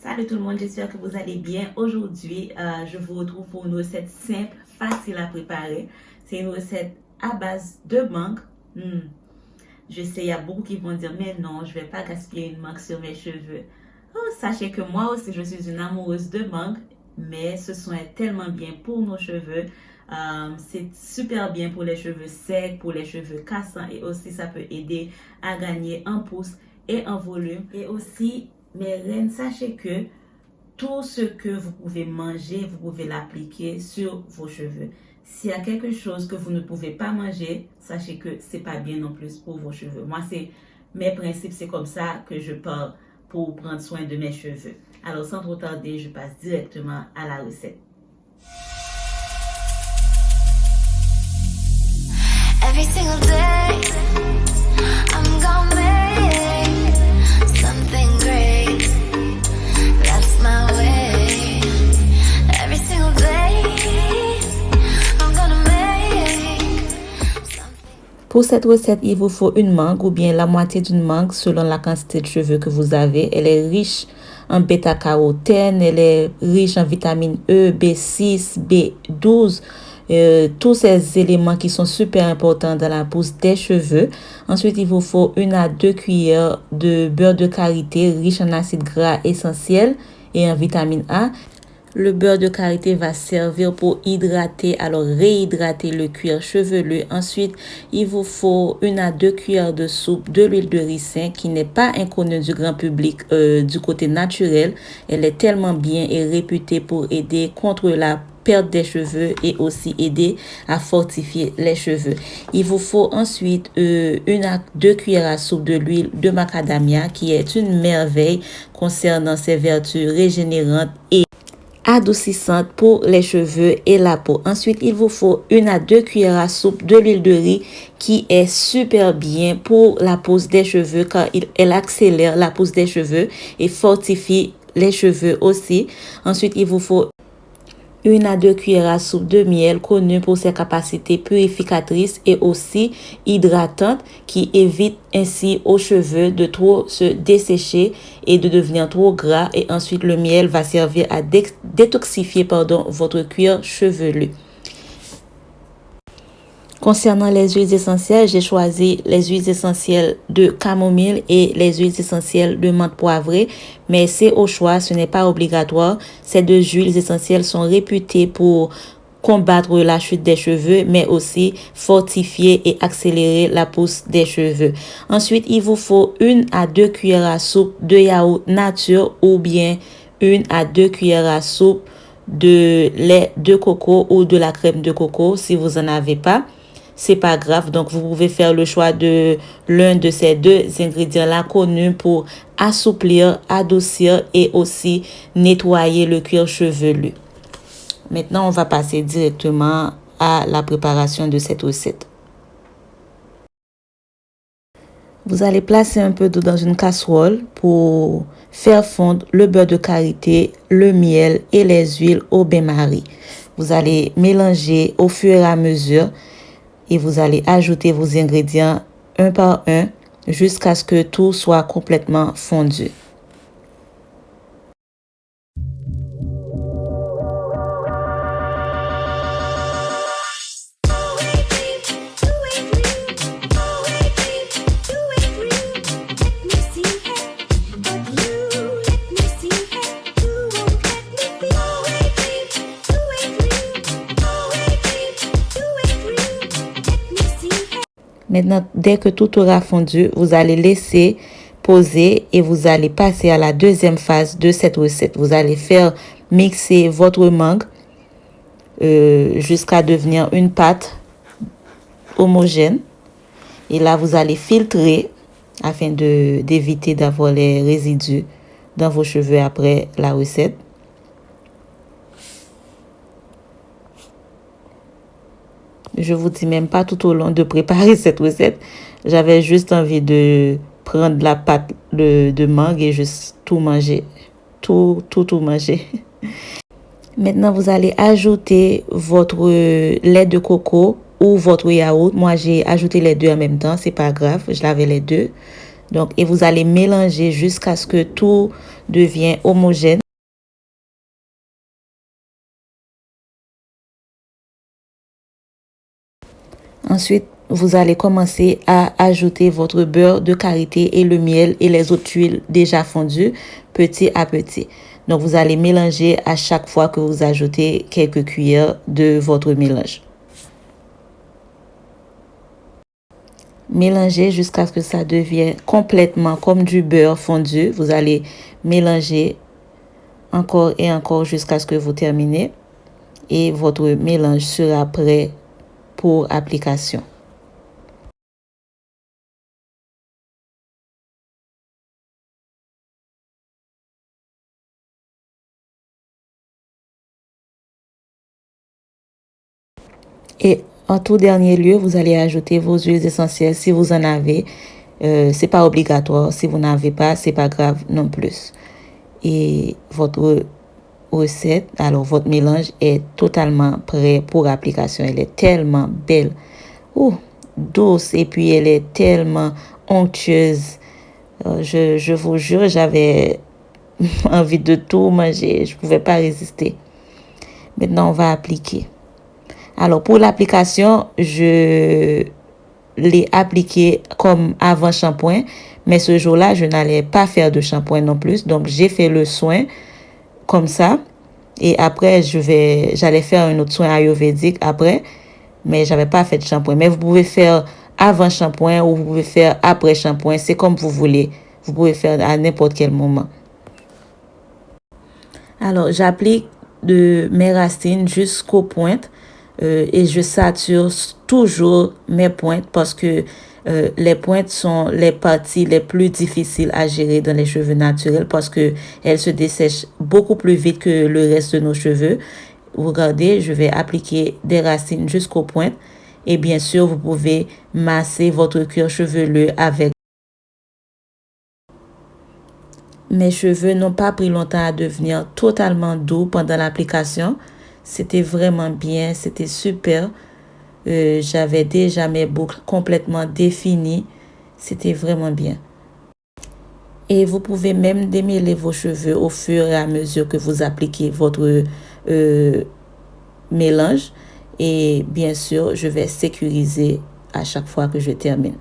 Salut tout le monde, j'espère que vous allez bien. Aujourd'hui, je vous retrouve pour une recette simple, facile à préparer. C'est une recette à base de mangue. Je sais, il y a beaucoup qui vont dire, mais non, je ne vais pas gaspiller une mangue sur mes cheveux. Oh, sachez que moi aussi, je suis une amoureuse de mangue, mais ce soin est tellement bien pour nos cheveux. C'est super bien pour les cheveux secs, pour les cheveux cassants et aussi ça peut aider à gagner en pousse et en volume. Et aussi, mes reines, sachez que tout ce que vous pouvez manger, vous pouvez l'appliquer sur vos cheveux. S'il y a quelque chose que vous ne pouvez pas manger, sachez que c'est pas bien non plus pour vos cheveux. Moi, c'est mes principes, c'est comme ça que je pars pour prendre soin de mes cheveux. Alors, sans trop tarder, je passe directement à la recette. Every single day, I'm gonna make something great. That's my way. Every single day, I'm gonna make something. Pour cette recette, il vous faut une mangue ou bien la moitié d'une mangue selon la quantité de cheveux que vous avez. Elle est riche en bêta-carotène, elle est riche en vitamine E, B6, B12. Tous ces éléments qui sont super importants dans la pousse des cheveux. Ensuite, il vous faut 1 à 2 cuillères de beurre de karité riche en acides gras essentiels et en vitamine A. Le beurre de karité va servir pour hydrater, alors réhydrater le cuir chevelu. Ensuite, il vous faut 1 à 2 cuillères de soupe de l'huile de ricin qui n'est pas inconnue du grand public du côté naturel. Elle est tellement bien et réputée pour aider contre la perte des cheveux et aussi aider à fortifier les cheveux. Il vous faut ensuite 1 à 2 cuillères à soupe de l'huile de macadamia qui est une merveille concernant ses vertus régénérantes et adoucissante pour les cheveux et la peau. Ensuite, il vous faut 1 à 2 cuillères à soupe de l'huile de riz qui est super bien pour la pousse des cheveux car elle accélère la pousse des cheveux et fortifie les cheveux aussi. Ensuite, il vous faut 1 à 2 cuillères à soupe de miel connu pour ses capacités purificatrices et aussi hydratantes qui évite ainsi aux cheveux de trop se dessécher et de devenir trop gras. Et ensuite, le miel va servir à détoxifier votre cuir chevelu. Concernant les huiles essentielles, j'ai choisi les huiles essentielles de camomille et les huiles essentielles de menthe poivrée, mais c'est au choix, ce n'est pas obligatoire. Ces deux huiles essentielles sont réputées pour combattre la chute des cheveux, mais aussi fortifier et accélérer la pousse des cheveux. Ensuite, il vous faut 1 à 2 cuillères à soupe de yaourt nature ou bien 1 à 2 cuillères à soupe de lait de coco ou de la crème de coco si vous n'en avez pas. C'est pas grave, donc vous pouvez faire le choix de l'un de ces deux ingrédients-là connus pour assouplir, adoucir et aussi nettoyer le cuir chevelu. Maintenant, on va passer directement à la préparation de cette recette. Vous allez placer un peu d'eau dans une casserole pour faire fondre le beurre de karité, le miel et les huiles au bain-marie. Vous allez mélanger au fur et à mesure et vous allez ajouter vos ingrédients un par un jusqu'à ce que tout soit complètement fondu. Maintenant, dès que tout aura fondu, vous allez laisser poser et vous allez passer à la deuxième phase de cette recette. Vous allez faire mixer votre mangue jusqu'à devenir une pâte homogène. Et là, vous allez filtrer afin d'éviter d'avoir les résidus dans vos cheveux après la recette. Je vous dis même pas tout au long de préparer cette recette. J'avais juste envie de prendre la pâte de mangue et juste tout manger. Tout manger. Maintenant, vous allez ajouter votre lait de coco ou votre yaourt. Moi, j'ai ajouté les deux en même temps. C'est pas grave. Je l'avais les deux Donc, et vous allez mélanger jusqu'à ce que tout devienne homogène. Ensuite, vous allez commencer à ajouter votre beurre de karité et le miel et les autres huiles déjà fondues petit à petit. Donc, vous allez mélanger à chaque fois que vous ajoutez quelques cuillères de votre mélange. Mélangez jusqu'à ce que ça devienne complètement comme du beurre fondu. Vous allez mélanger encore et encore jusqu'à ce que vous terminez. Et votre mélange sera prêt pour application. Et en tout dernier lieu, vous allez ajouter vos huiles essentielles si vous en avez. C'est pas obligatoire. Si vous n'avez pas, c'est pas grave non plus. Et votre recette, alors votre mélange est totalement prêt pour application. Elle est tellement belle, douce, et puis elle est tellement onctueuse. Je vous jure, j'avais envie de tout manger. Je pouvais pas résister. Maintenant, on va appliquer. Alors, pour l'application, je l'ai appliqué comme avant shampoing, mais ce jour-là, je n'allais pas faire de shampoing non plus. Donc, j'ai fait le soin comme ça. Et après, j'allais faire un autre soin ayurvédique après, mais j'avais pas fait de shampoing. Mais vous pouvez faire avant shampoing ou vous pouvez faire après shampoing. C'est comme vous voulez. Vous pouvez faire à n'importe quel moment. Alors, j'applique de mes racines jusqu'aux pointes. Et je sature toujours mes pointes parce que les pointes sont les parties les plus difficiles à gérer dans les cheveux naturels parce que elles se dessèchent beaucoup plus vite que le reste de nos cheveux. Regardez, je vais appliquer des racines jusqu'aux pointes et bien sûr, vous pouvez masser votre cuir chevelu avec. Mes cheveux n'ont pas pris longtemps à devenir totalement doux pendant l'application. C'était vraiment bien, c'était super. J'avais déjà mes boucles complètement définies. C'était vraiment bien. Et vous pouvez même démêler vos cheveux au fur et à mesure que vous appliquez votre mélange. Et bien sûr, je vais sécuriser à chaque fois que je termine.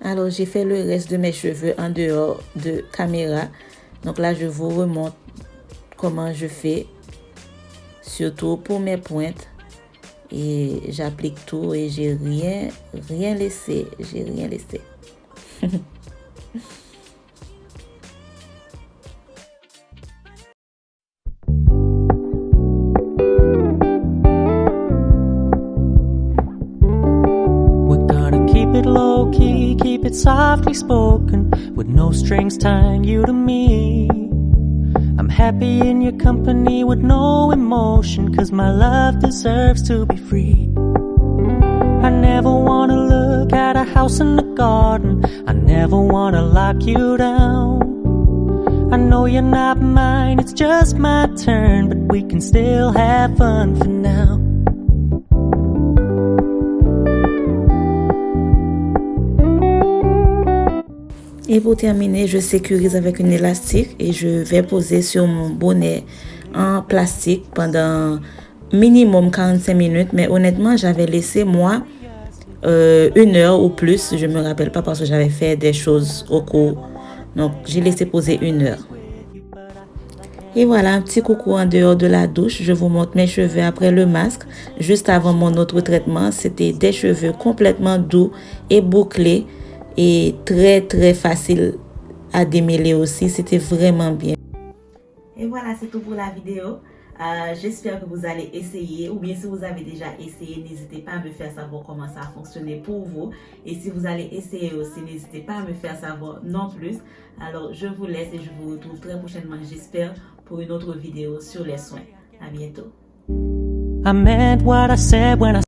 Alors, j'ai fait le reste de mes cheveux en dehors de caméra. Donc là, je vous remontre comment je fais, surtout pour mes pointes. Et j'applique tout et j'ai rien laissé. J'ai rien laissé. Low-key, keep it softly spoken, with no strings tying you to me. I'm happy in your company with no emotion, 'cause my love deserves to be free. I never wanna look at a house in the garden, I never wanna lock you down. I know you're not mine, it's just my turn, but we can still have fun for now. Et pour terminer, je sécurise avec une élastique et je vais poser sur mon bonnet en plastique pendant minimum 45 minutes. Mais honnêtement, j'avais laissé moi 1 heure ou plus. Je ne me rappelle pas parce que j'avais fait des choses au cours. Donc, j'ai laissé poser 1 heure. Et voilà, un petit coucou en dehors de la douche. Je vous montre mes cheveux après le masque. Juste avant mon autre traitement, c'était des cheveux complètement doux et bouclés et très très facile à démêler aussi. C'était vraiment bien. Et voilà, c'est tout pour la vidéo. J'espère que vous allez essayer, ou bien si vous avez déjà essayé, n'hésitez pas à me faire savoir comment ça a fonctionné pour vous. Et si vous allez essayer aussi, n'hésitez pas à me faire savoir non plus. Alors, je vous laisse et je vous retrouve très prochainement, j'espère, pour une autre vidéo sur les soins. À bientôt. I meant what I said when I